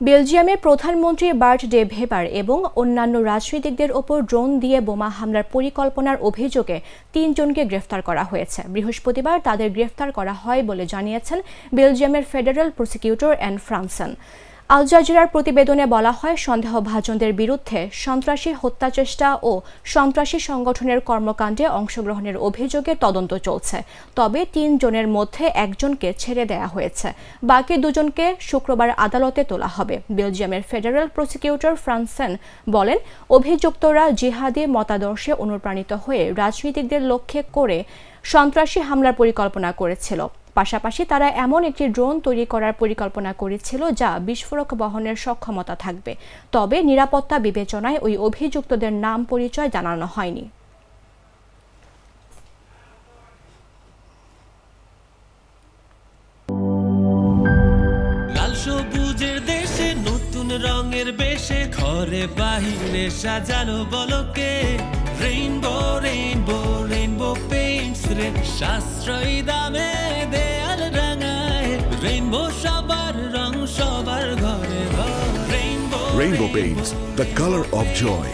বেলজিয়ামের প্রধানমন্ত্রী bird day ভেবার এবং অন্যান্য রাজনীতিকদের ওপর ড্রোন দিয়ে বোমা হামলার পরিকল্পনার অভিযোগে ৩ জনকে গ্রেফতার করা হয়েছে। বৃহস্পতিবার তাদের গ্রেফতার করা হয় বলে জানিয়েছেন বেলজিয়ামের ফেডারেল প্রসিকিউটর অ্যান ফ্রান্সেন। আল জাজিরার প্রতিবেদনে বলা হয়, সন্দেহভাজনদের বিরুদ্ধে সন্ত্রাসী হত্যাচেষ্টা ও সন্ত্রাসী সংগঠনের কর্মকাণ্ডে অংশগ্রহণের অভিযোগে তদন্ত চলছে। তবে ৩ জনের মধ্যে একজনকে ছেড়ে দেয়া হয়েছে, বাকি ২ জনকে শুক্রবার আদালতে তোলা হবে। বেলজিয়ামের ফেডারেল প্রসিকিউটর ফ্রান্সেন বলেন, অভিযুক্তরা জিহাদি মতাদর্শে অনুপ্রাণিত হয়ে রাজনীতিকদের লক্ষ্য করে সন্ত্রাসী হামলার পরিকল্পনা করেছিল। পাশাপাশি তারা এমন একটি ড্রোন তৈরি করার পরিকল্পনা করেছিল যা বিস্ফোরক বহনের সক্ষমতা থাকবে। তবে নিরাপত্তা বিবেচনায় ওই অভিযুক্তদের নাম পরিচয় জানানো হয়নি। লাল সবুজের দেশে নতুন রঙের বেশে ঘরে বাহিরে সাজানো বলকে রেইনবো রেইনবো রেইনবো পেইন্টস রে সাশ্রয়ী দামে দেয়াল রাঙায় রেইনবো সবার রং সবার ঘরে ঘরে rainbow Rainbow Paints, the color of joy.